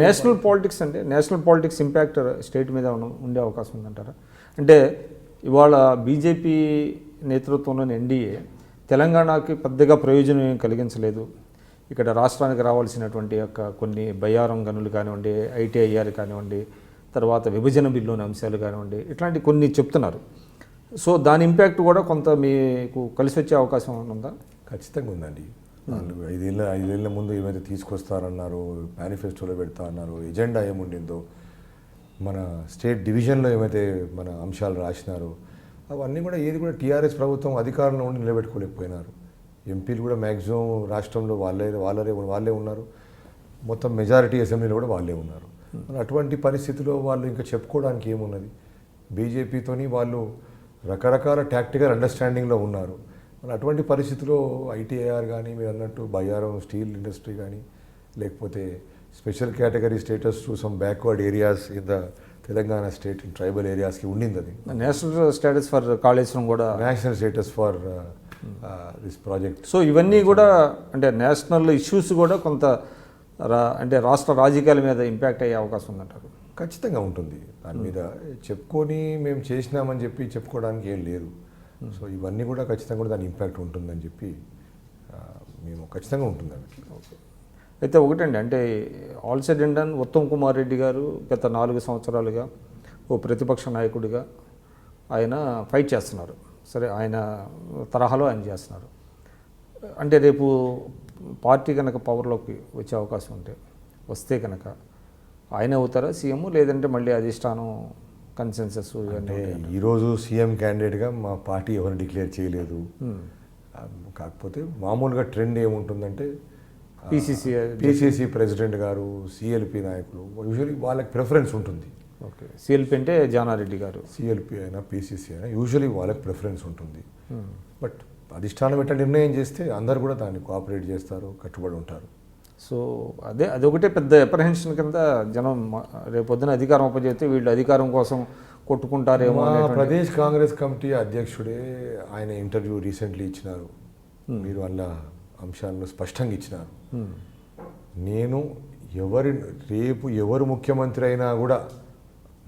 National politics అంటే national politics impact state మీద ఉండే అవకాశం ఉందంటారా? అంటే ఇవాళ బీజేపీ నేతృత్వంలోని ఎన్డీఏ తెలంగాణకి పెద్దగా ప్రయోజనం ఏం కలిగించలేదు. ఇక్కడ రాష్ట్రానికి రావాల్సినటువంటి యొక్క కొన్ని బయ్యారం గనులు కానివ్వండి, ఐటీఐఆర్ కానివ్వండి, తర్వాత విభజన బిల్లులోని అంశాలు కానివ్వండి, ఇట్లాంటి కొన్ని చెప్తున్నారు. సో దాని ఇంపాక్ట్ కూడా కొంత మీకు కలిసి వచ్చే అవకాశం ఉందా? ఖచ్చితంగా ఉందండి. వాళ్ళు ఐదేళ్ల ముందు ఏమైతే తీసుకొస్తారన్నారో, మేనిఫెస్టోలో పెడతా అన్నారో, ఎజెండా ఏముండిందో, మన స్టేట్ డివిజన్లో ఏమైతే మన అంశాలు రాసినారో అవన్నీ కూడా ఏది కూడా టీఆర్ఎస్ ప్రభుత్వం అధికారంలో ఉండి నిలబెట్టుకోలేకపోయినారు. ఎంపీలు కూడా మ్యాక్సిమం రాష్ట్రంలో వాళ్ళే ఉన్నారు. మొత్తం మెజారిటీ అసెంబ్లీలో కూడా వాళ్ళే ఉన్నారు. అటువంటి పరిస్థితిలో వాళ్ళు ఇంకా చెప్పుకోవడానికి ఏమున్నది? బీజేపీతోని వాళ్ళు రకరకాల టాక్టికల్ అండర్స్టాండింగ్లో ఉన్నారు. మరి అటువంటి పరిస్థితిలో ఐటీఐఆర్ కానీ, మీరు అన్నట్టు బయ్యారం స్టీల్ ఇండస్ట్రీ కానీ, లేకపోతే special category status to some backward areas in the Telangana state in tribal ఏరియాస్కి ఉండింది. అది నేషనల్ స్టేటస్ ఫర్ కాళేశ్వరం కూడా national status for this project. So ఇవన్నీ కూడా అంటే నేషనల్ ఇష్యూస్ కూడా కొంత అంటే రాష్ట్ర రాజకీయాల మీద ఇంపాక్ట్ అయ్యే అవకాశం ఉందంటారు? ఖచ్చితంగా ఉంటుంది. దాని మీద చెప్పుకొని మేము చేసినామని చెప్పి చెప్పుకోవడానికి ఏం లేదు. సో ఇవన్నీ కూడా ఖచ్చితంగా కూడా దాని ఇంపాక్ట్ ఉంటుందని చెప్పి మేము ఖచ్చితంగా ఉంటుందండి. అయితే ఒకటండి, అంటే all said and done Uttam Kumar Reddy గారు గత 4 సంవత్సరాలుగా ఓ ప్రతిపక్ష నాయకుడిగా ఆయన ఫైట్ చేస్తున్నారు. సరే, ఆయన తరహాలో ఆయన చేస్తున్నారు. అంటే రేపు పార్టీ కనుక పవర్లోకి వచ్చే అవకాశం వస్తే కనుక ఆయన అవుతారా సీఎం, లేదంటే మళ్ళీ అధిష్టానం కన్సెన్సస్? అంటే ఈరోజు సీఎం క్యాండిడేట్గా మా పార్టీ ఎవరిని డిక్లేర్ చేయలేదు. కాకపోతే మామూలుగా ట్రెండ్ ఏముంటుందంటే పిసిసి ప్రెసిడెంట్ గారు, సిఎల్పి నాయకులు యూజువల్లీ వాళ్ళకి ప్రిఫరెన్స్ ఉంటుంది. ఓకే, సిఎల్పి అంటే జానారెడ్డి గారు, సిఎల్పి అయినా పిసిసి అయినా యూజువల్లీ వాళ్ళకి ప్రిఫరెన్స్ ఉంటుంది. బట్ అధిష్టానం ఎట్లా నిర్ణయం చేస్తే అందరు కూడా దాన్ని కోఆపరేట్ చేస్తారు, కట్టుబడి ఉంటారు. సో అదొకటే పెద్ద అప్రహెన్షన్ కింద జనం రేపొద్దున అధికారం అప్పచెప్తే వీళ్ళు అధికారం కోసం కొట్టుకుంటారేమో. ప్రదేశ్ కాంగ్రెస్ కమిటీ అధ్యక్షుడే ఆయన ఇంటర్వ్యూ రీసెంట్లీ ఇచ్చినారు. మీరు అలా అంశాలను స్పష్టంగా ఇచ్చినారు. నేను రేపు ఎవరు ముఖ్యమంత్రి అయినా కూడా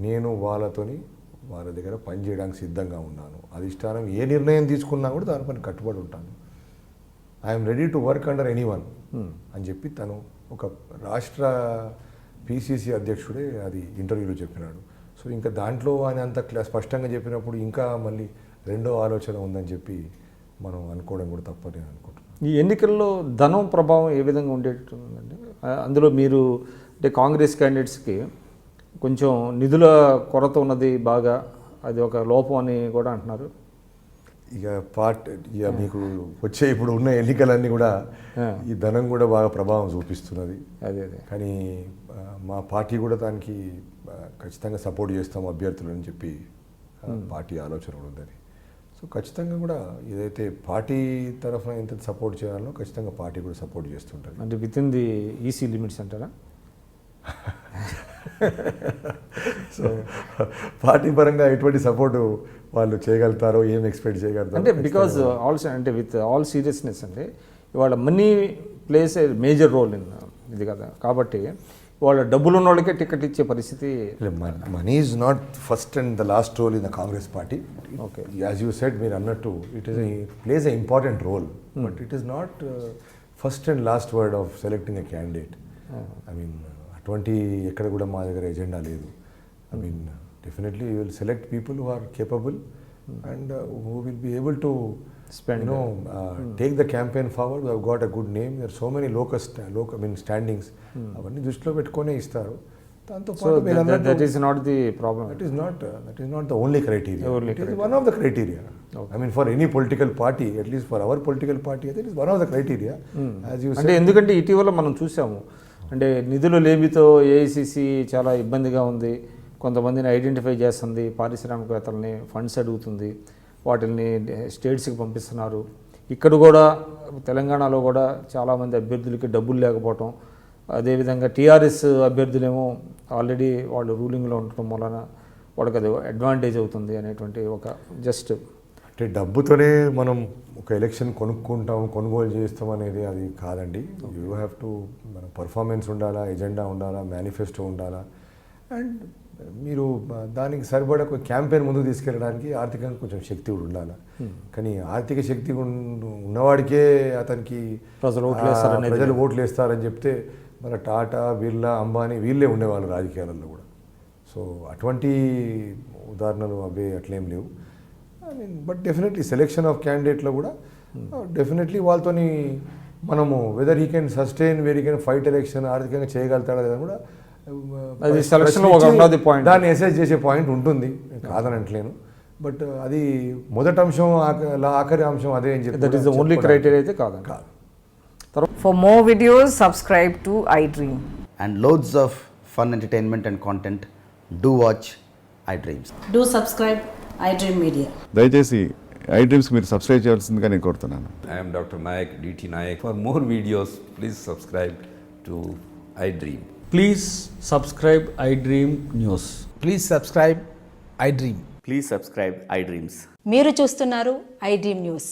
నేను వాళ్ళ దగ్గర పనిచేయడానికి సిద్ధంగా ఉన్నాను. అధిష్టానం ఏ నిర్ణయం తీసుకున్నా కూడా దానిపైన కట్టుబడి ఉంటాను. I'm ready to work under anyone అని చెప్పి తను ఒక రాష్ట్ర పిసిసి అధ్యక్షుడే అది ఇంటర్వ్యూలో చెప్పినాడు. సో ఇంకా దాంట్లో ఆయన అంత స్పష్టంగా చెప్పినప్పుడు ఇంకా మళ్ళీ రెండో ఆలోచన ఉందని చెప్పి మనం అనుకోవడం కూడా తప్పని నేను అనుకుంటున్నాను. ఈ ఎన్నికల్లో ధనం ప్రభావం ఏ విధంగా ఉండేటుందండి? అందులో మీరు అంటే కాంగ్రెస్ క్యాండిడేట్స్కి కొంచెం నిధుల కొరత ఉన్నది, బాగా అది ఒక లోపం అని కూడా అంటున్నారు. ఇక మీకు వచ్చే ఇప్పుడు ఉన్న ఎన్నికలన్నీ కూడా ఈ ధనం కూడా బాగా ప్రభావం చూపిస్తున్నది. అదే కానీ మా పార్టీ కూడా దానికి ఖచ్చితంగా సపోర్ట్ చేస్తాం అభ్యర్థులని చెప్పి పార్టీ ఆలోచన కూడా ఉందని. సో ఖచ్చితంగా కూడా ఏదైతే పార్టీ తరఫున ఎంత సపోర్ట్ చేయాలో ఖచ్చితంగా పార్టీ కూడా సపోర్ట్ చేస్తుంటుంది. అంటే with in the EC limits అంటారా? సో పార్టీ పరంగా ఎటువంటి సపోర్టు వాళ్ళు చేయగలుగుతారో, ఏం ఎక్స్పెక్ట్ చేయగలుగుతారో అంటే బికాజ్ ఆల్సో అంటే విత్ ఆల్ సీరియస్నెస్ అంటే ఇవాళ money plays a major role in ఇది కదా. కాబట్టి వాళ్ళ డబ్బులు ఉన్న వాళ్ళకే టికెట్ ఇచ్చే పరిస్థితి. Money is not first and the last role in the Congress party. Okay, as you said, మీరు అన్నట్టు it plays a important role, but it is not first and last word of selecting a candidate. I mean అటువంటి ఎక్కడ కూడా మా దగ్గర agenda లేదు. I mean definitely you will select people who are capable and who will be able to take the campaign forward. We have got a good name. There are so many standings. అవన్నీ దృష్టిలో పెట్టుకునే ఇస్తారు. దాంతో పాటు that is not the problem. That is not the only criteria. It is one of the criteria. Okay. I mean, for any political party, at least for our political party, that is one of the criteria. As you said. అంటే ఎందుకంటే ఇటీవల మనం చూసాము, అంటే నిధుల లేమితో AICC చాలా ఇబ్బందిగా ఉంది. కొంతమందిని ఐడెంటిఫై చేస్తుంది, పారిశ్రామికవేత్తలని ఫండ్స్ అడుగుతుంది, వాటిని స్టేట్స్కి పంపిస్తున్నారు. ఇక్కడ కూడా తెలంగాణలో కూడా చాలామంది అభ్యర్థులకి డబ్బులు లేకపోవటం, అదేవిధంగా టీఆర్ఎస్ అభ్యర్థులేమో ఆల్రెడీ వాళ్ళు రూలింగ్లో ఉండటం వలన వాళ్ళకి అది అడ్వాంటేజ్ అవుతుంది అనేటువంటి ఒక జస్ట్ అంటే డబ్బుతోనే మనం ఒక ఎలక్షన్ కొనుగోలు చేస్తాం అనేది అది కాదండి. యూ హ్యావ్ టు మన పర్ఫార్మెన్స్ ఉండాలా, ఎజెండా ఉండాలా, మేనిఫెస్టో ఉండాలా, అండ్ మీరు దానికి సరిపడా ఒక క్యాంపెయిన్ ముందుకు తీసుకెళ్ళడానికి ఆర్థికంగా కొంచెం శక్తి కూడా ఉండాలి. కానీ ఆర్థిక శక్తి ఉన్నవాడికే అతనికి ప్రజలు ఓట్లు వేస్తారని చెప్తే మన టాటా, బిర్లా, అంబానీ వీళ్ళే ఉండేవాళ్ళు రాజకీయాలలో కూడా. సో అటువంటి ఉదాహరణలు అవి అట్లేం లేవు. బట్ డెఫినెట్లీ సెలెక్షన్ ఆఫ్ క్యాండిడేట్లో కూడా డెఫినెట్లీ వాళ్ళతోని మనము whether he can sustain, where he can fight election, ఆర్థికంగా చేయగలుగుతాడా లేదా కూడా దాన్ని అసెస్ చేసే పాయింట్ ఉంటుంది, కాదని అంటలేను. బట్ అది మొదటి అంశం, ఆఖరి అంశం అదే అని చెప్పి that is the only criteria అయితే కాదు. For more videos, subscribe to iDream. And loads of fun entertainment and content, do watch iDreams. Do subscribe iDream Media. దయచేసి iDreamsకి మీరు సబ్స్క్రైబ్ చేయాల్సిందిగా నేను కోరుతున్నాను. I am Dr. Nayak, DT Nayak. For more videos, please subscribe to iDream. Please subscribe iDream News. Please subscribe iDream. Please subscribe iDreams. మీరు చూస్తున్నారు iDream News.